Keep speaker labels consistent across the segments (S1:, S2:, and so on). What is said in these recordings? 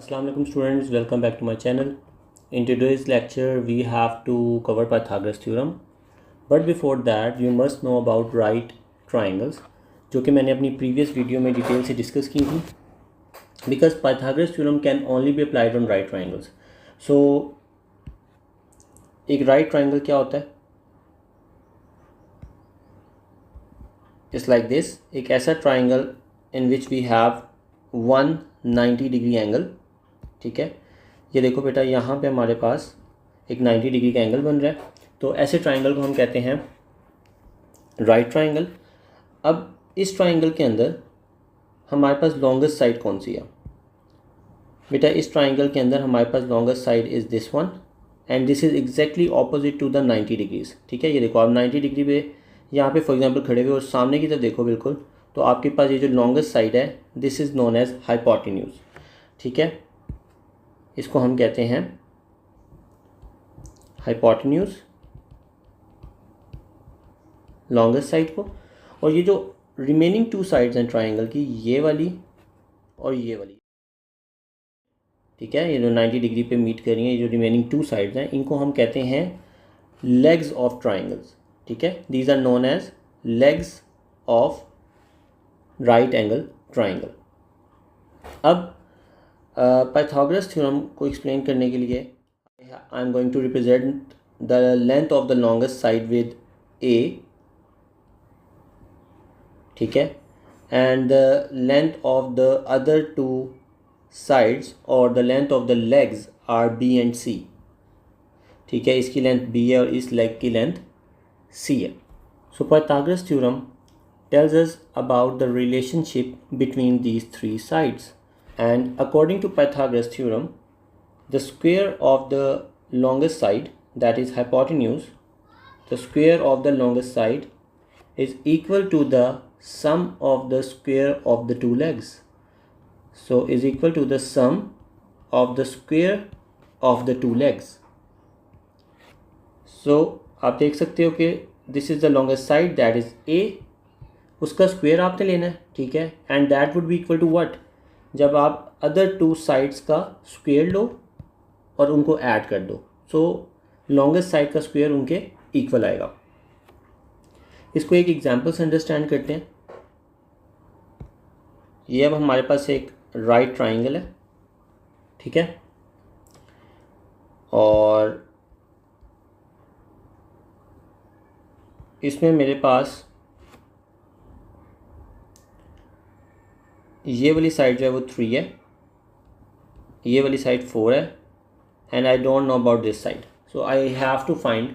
S1: Assalamu alaikum students, welcome back to my channel. In today's lecture we have to cover Pythagoras theorem, but before that you must know about right triangles, जो कि मैंने अपनी previous video में detail से discuss की थी. Because Pythagoras theorem can only be applied on right triangles. So एक right triangle क्या होता है? It's like this. एक ऐसा triangle in which we have 190 degree angle. ठीक है, ये देखो बेटा, यहाँ पे हमारे पास एक 90 डिग्री का एंगल बन रहा है. तो ऐसे ट्राइंगल को हम कहते हैं राइट ट्राइंगल. अब इस ट्राइंगल के अंदर हमारे पास लॉन्गेस्ट साइड कौन सी है बेटा? इस ट्राइंगल के अंदर हमारे पास longest side is this one and this is exactly opposite to the 90 degrees. ठीक है, ये देखो आप 90 डिग्री पे यहाँ पे फॉर एग्जांपल खड़े हुए और सामने की तरफ देखो बिल्कुल, तो आपके पास ये जो लॉन्गेस्ट साइड है this is known as hypotenuse. ठीक है, इसको हम कहते हैं हाइपोटेन्यूज, लॉन्गेस्ट साइड को. और ये जो रिमेनिंग टू साइड्स हैं ट्राइंगल की, ये वाली और ये वाली, ठीक है, ये जो 90 डिग्री पे मीट कर रही हैं, ये जो रिमेनिंग टू साइड्स हैं, इनको हम कहते हैं लेग्स ऑफ ट्राइंगल्स. ठीक है, these are known as legs of right angle triangle. अब पाइथागोरस थ्योरम को एक्सप्लेन करने के लिए I am going to represent the length of the longest side with A. ठीक है, and the length of the other two sides और the length of the legs are B and C. ठीक है, इसकी length B है और इस leg की लेंथ सी है. सो Pythagoras theorem tells us about the relationship between these three sides. And according to Pythagoras theorem, the square of the longest side, that is hypotenuse, the square of the longest side is equal to the sum of the square of the two legs. So is equal to the sum of the square of the two legs. So आप देख सकते हो कि this is the longest side, that is A, उसका square आपने लेना है. ठीक है, and that would be equal to what? जब आप अदर टू साइड्स का स्क्वायर लो और उनको ऐड कर दो, सो लॉन्गेस्ट साइड का स्क्वायर उनके इक्वल आएगा. इसको एक एग्जांपल से अंडरस्टैंड करते हैं. ये अब हमारे पास एक राइट ट्राइंगल है. ठीक है, और इसमें मेरे पास ये वाली साइड जो है वो 3 है, ये वाली साइड 4 है, and I don't know about this side. So I have to find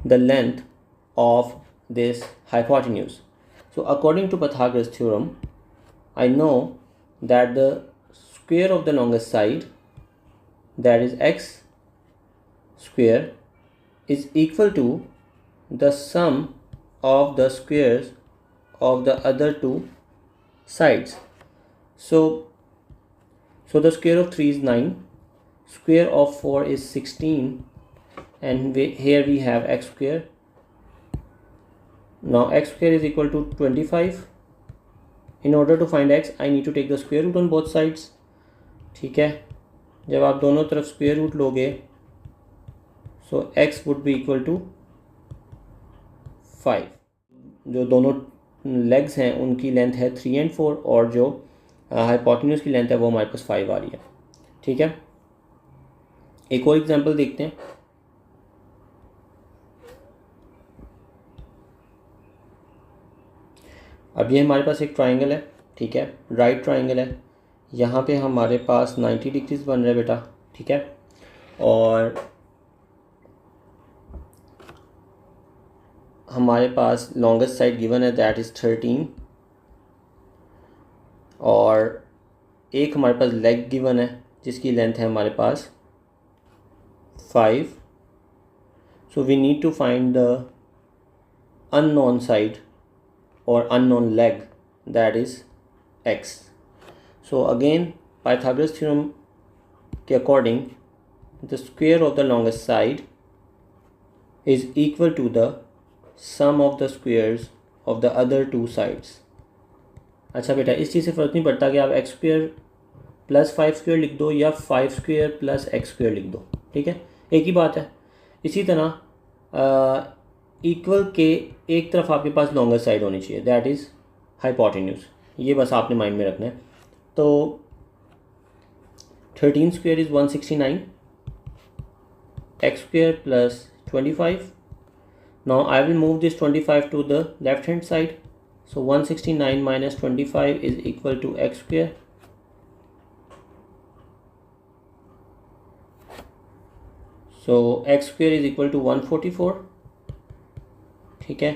S1: the length of this hypotenuse. So according to Pythagoras theorem I know that the square of the longest side, that is X square, is equal to the sum of the squares of the other two sides. So the square of 3 is 9, square of 4 is 16, and here we have x square. Now x square is equal to 25. In order to find x, I need to take the square root on both sides. ठीक है, जब आप दोनों तरफ square root लोगे, so x would be equal to 5. जो दोनों legs हैं उनकी लेंथ है 3 and 4, और जो हाइपोटेन्यूज की लेंथ है वो हमारे पास 5 आ रही है. ठीक है, एक और एग्जांपल देखते हैं. अब ये हमारे पास एक ट्राइंगल है. ठीक है, राइट ट्राइंगल है. यहाँ पे हमारे पास 90 डिग्रीज बन रहा है बेटा. ठीक है, और हमारे पास लॉन्गेस्ट साइड गिवन है, दैट इज़ 13, और एक हमारे पास लेग गिवन है जिसकी लेंथ है हमारे पास 5. So we need to find the unknown side और unknown leg, that is x. So again Pythagoras theorem के according the square of the longest side is equal to the sum of the squares of the other two sides. अच्छा बेटा, इस चीज़ से फ़र्क नहीं पड़ता कि आप एक्स स्क्वायर प्लस 5 स्क्वायर लिख दो या 5 स्क्वायर प्लस एक्स स्क्वायर लिख दो, ठीक है, एक ही बात है। इसी तरह इक्वल के एक तरफ आपके पास लॉन्गर साइड होनी चाहिए, दैट इज़ हाइपोटेन्यूज, ये बस आपने माइंड में रखना है। तो 13 square is 169, x square plus 25. Now I will move this 25 to the left hand side. So 169 minus 25 is equal to x square. So x square is equal to 144. ठीक है,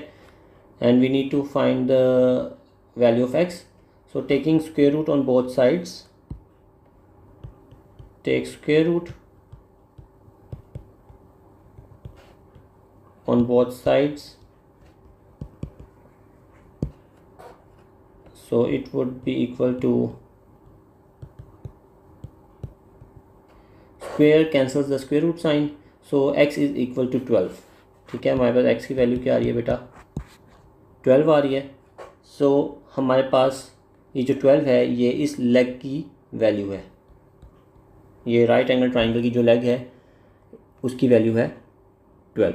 S1: and we need to find the value of x. So taking square root on both sides, take square root on both sides, so it would be equal to, square cancels the square root sign, so x is equal to 12. ठीक है, हमारे पास x की value क्या आ रही है बेटा, 12 आ रही है। सो हमारे पास ये जो 12 है ये इस लेग की वैल्यू है, ये राइट एंगल ट्राइंगल की जो लेग है उसकी वैल्यू है 12।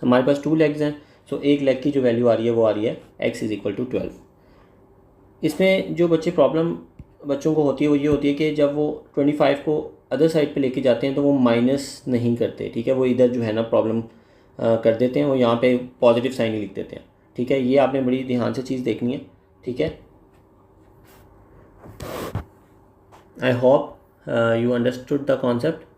S1: हमारे पास 2 लेग्स हैं, सो एक लेग की जो वैल्यू आ रही है वो आ रही है x इज़ इक्वल टू 12। इसमें जो बच्चों को होती है वो ये होती है कि जब वो 25 को अदर साइड पे लेके जाते हैं तो वो माइनस नहीं करते, ठीक है, वो इधर जो है ना प्रॉब्लम कर देते हैं, वो यहाँ पे पॉजिटिव साइन ही लिख देते हैं, ठीक है, ये आपने बड़ी ध्यान से चीज़ देखनी है, ठीक है। I hope you understood the concept.